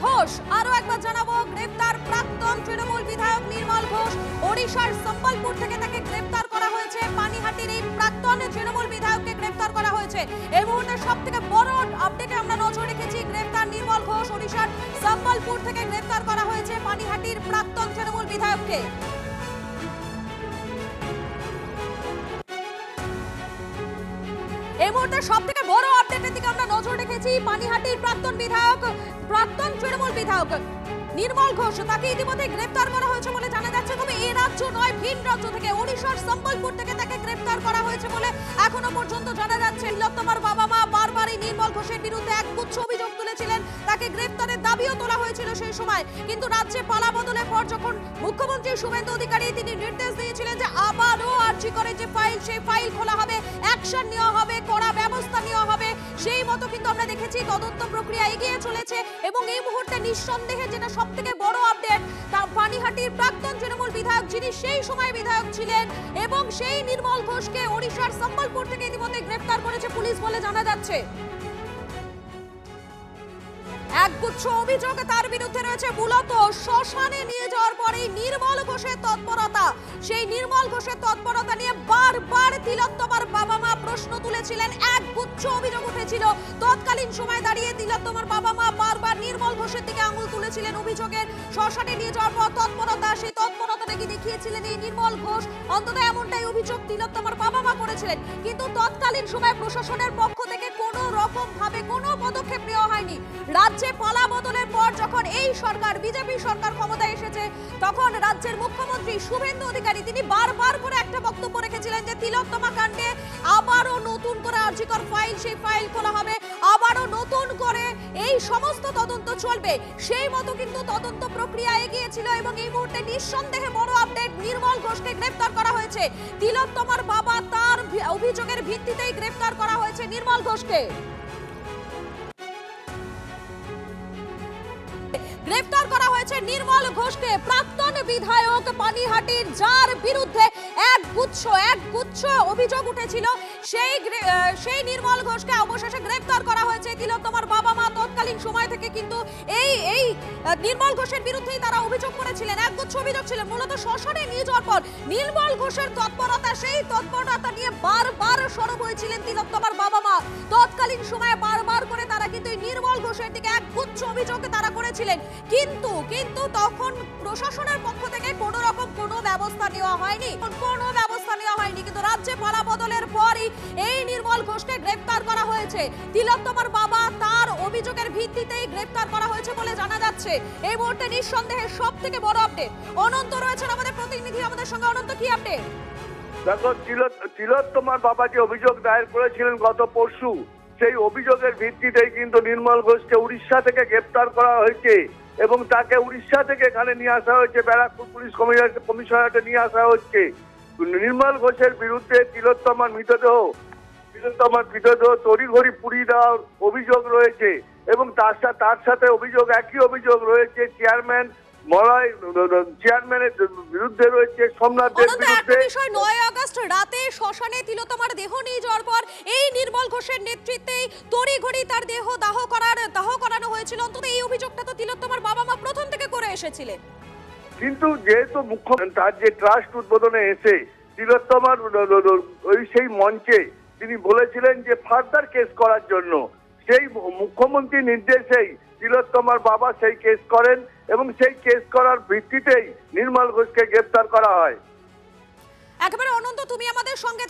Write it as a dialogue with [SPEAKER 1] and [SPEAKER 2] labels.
[SPEAKER 1] ঘোষ, আরো একবার জানাবো, গ্রেফতার প্রাক্তন তৃণমূল বিধায়ক নির্মল ঘোষ। ওড়িশার সম্বলপুর থেকে তাকে গ্রেফতার করা হয়েছে। পানিহাটির এই প্রাক্তন তৃণমূল বিধায়ককে গ্রেফতার করা হয়েছে। এই মুহূর্তে সব থেকে বড় আপডেটে আমরা নজর রেখেছি। গ্রেফতার নির্মল ঘোষ, ওড়িশার সম্বলপুর থেকে গ্রেফতার করা হয়েছে পানিহাটির প্রাক্তন তৃণমূল বিধায়ককে। এই মুহূর্তে সব থেকে বড় আপডেটের দিকে আমরা নজর রেখেছি। পানিহাটির প্রাক্তন তৃণমূল বিধায়ক নির্মল ঘোষ, তাকে ইতিমধ্যে গ্রেফতার করা হয়েছে বলে জানা যাচ্ছে। তবে এই রাজ্য নয়, ভিন রাজ্য থেকে, ওড়িশার সম্বলপুর থেকে তাকে গ্রেফতার করা হয়েছে বলে এখনো পর্যন্ত জানা যাচ্ছে। তিলোত্তমার বাবা মা বারবার এই নির্মল ঘোষের বিরুদ্ধে একগুচ্ছ অভিযোগ তুলেছিলেন। তাকে গ্রেফতারের দাবিও তোলা হয়েছিল সেই সময়। কিন্তু রাজ্যে পালা বদলের পর যখন মুখ্যমন্ত্রী শুভেন্দু অধিকারী তিনি নির্দেশ দিয়েছিলেন যে আবারও আরজি করে যে ফাইল, সেই ফাইল খোলা হবে, অ্যাকশন নেওয়া হবে, কড়া ব্যবস্থা নেওয়া হবে, সেই মতো কিন্তু আমরা দেখেছি তদন্ত প্রক্রিয়া এগিয়ে চলেছে। এবং এই মুহূর্তে নিঃসন্দেহে যেটা সব থেকে বড় আপডেট, তা পানিহাটির প্রাক্তন তৃণমূল বিধায়ক, যিনি সেই সময় বিধায়ক ছিলেন, এবং সেই নির্মল ঘোষকে ওড়িশার সম্বলপুর থেকে ইতিমধ্যে গ্রেফতার করেছে পুলিশ বলে জানা যাচ্ছে। একগুচ্ছ অভিযোগ তার বিরুদ্ধে রয়েছে। মূলত শ্মশানে নিয়ে যাওয়ার পরেই নির্মল ঘোষের তৎপরতা, সেই নির্মল ঘোষের তৎপরতা নিয়ে বারবার তিলোত্তমার বাবা মা প্রশ্ন তুলেছিলেন। একগুচ্ছ অভিযোগ উঠেছিল। তৎকালীন সময় দাঁড়িয়ে তিলোত্তমার বাবা মা বারবার নির্মল ঘোষের দিকে আঙুল তুলেছিলেন অভিযোগের। শ্মশানে নিয়ে যাওয়ার পর তৎপরতা, সেই তৎপরতা নাকি দেখিয়েছিলেন এই নির্মল ঘোষ। অন্তত এমনটাই অভিযোগ তিলোত্তমার বাবা মা করেছিলেন। কিন্তু তৎকালীন সময় প্রশাসনের পক্ষ থেকে কোনো রকম ভাবে কোনো পদক্ষেপ নেওয়া হয়নি। রাজ্যে পালা বদলের পর যখন এই সরকার, বিজেপি সরকার ক্ষমতায় এসেছে, তখন রাজ্যের মুখ্যমন্ত্রী শুভেন্দু অধিকারী তিনি বারবার করে একটা বক্তব্য রেখেছিলেন যে তিলোত্তমা কাণ্ডে আবারও নতুন করে আরজিকর ফাইল, সেই ফাইল খোলা হবে, আবারও নতুন করে এই সমস্ত তদন্ত চলবে। সেই মতো কিন্তু তদন্ত প্রক্রিয়া এগিয়েছিল। এবং এই মুহূর্তে নিঃসন্দেহে বড় আপডেট, নির্মল ঘোষকে গ্রেফতার করা হয়েছে। তিলোত্তমার বাবা, তার অভিযোগের ভিত্তিতেই গ্রেফতার করা হয়েছে নির্মল ঘোষকে। গ্রেফতার করা হয়েছে নির্মল ঘোষকে, প্রাক্তন বিধায়ক পানিহাটির, যার বিরুদ্ধে একগুচ্ছ অভিযোগ উঠেছিল। সেই নির্মল ঘোষকে অবশেষে গ্রেফতার করা হয়েছে। তিলোত্তমার বাবা মা তৎকালীন সময় থেকে কিন্তু এই নির্মল ঘোষের বিরুদ্ধেই তারা অভিযোগ করেছিলেন। একগুচ্ছ অভিযোগ ছিল। মূলত শ্মশানে নিয়ে যাওয়ার পর নির্মল ঘোষের তৎপরতা, সেই তৎপরতা নিয়ে বারবার সরব হয়েছিলেন তিলোত্তমার বাবা মা। তৎকালীন সময়ে বারবার করে তারা কিন্তু এই নির্মল ঘোষের দিকে একগুচ্ছ অভিযোগ তারা করেছিলেন। কিন্তু তখন প্রশাসনের পক্ষ থেকে কোনো রকম কোনো ব্যবস্থা নেওয়া হয়নি। কিন্তু রাজ্যে পালা বদলের পরই এই নির্মল ঘোষকে গ্রেফতার করা হয়েছে। তিলোত্তমার বাবা, তার অভিযোগের ভিত্তিতেই গ্রেফতার করা হয়েছে বলে জানা যাচ্ছে। এই মুহূর্তে নিঃসন্দেহে সব থেকে বড় আপডেট। অনন্ত রয়েছেন আমাদের প্রতিনিধি আমাদের সঙ্গে। অনন্ত, কি আপডেট?
[SPEAKER 2] দেখো, তিলোত্তমার বাবা যে অভিযোগ দায়ের করেছিলেন গত পরশু, সেই অভিযোগের ভিত্তিতেই কিন্তু নির্মল ঘোষকে উড়িষ্যা থেকে গ্রেফতার করা হয়েছে এবং তাকে উড়িষ্যা থেকে এখানে নিয়ে আসা হয়েছে, ব্যারাকপুর পুলিশ কমিশনারেটে নিয়ে আসা হচ্ছে। নির্মল ঘোষের বিরুদ্ধে তিলোত্তমার মৃতদেহ তড়িঘড়ি পুড়িয়ে দেওয়ার অভিযোগ রয়েছে এবং তার সাথে একই অভিযোগ রয়েছে চেয়ারম্যানের বিরুদ্ধে, রয়েছে সোমনাথের বিরুদ্ধে।
[SPEAKER 1] 9 আগস্ট রাতে শ্মশানে তিলোত্তমার দেহ নিয়ে যাওয়ার পর এই নির্মল ঘোষের নেতৃত্বেই তড়িঘড়ি তার দেহ দাহ করানো হয়েছিল। অন্তত এই অভিযোগটা তো তিলোত্তমার বাবা মা প্রথম থেকে করে এসেছিলেন।
[SPEAKER 2] কিন্তু যেহেতু মুখ্যমন্ত্রী তার যে ট্রাস্ট উদ্বোধনে এসে তিলোত্তমার সেই মঞ্চে তিনি বলেছিলেন যে ফার্দার কেস করার জন্য, সেই মুখ্যমন্ত্রী নির্দেশেই তিলোত্তমার বাবা সেই কেস করেন এবং সেই কেস করার ভিত্তিতেই নির্মল ঘোষকে গ্রেফতার করা হয়।
[SPEAKER 1] একেবারে অনন্ত, তুমি আমাদের সঙ্গে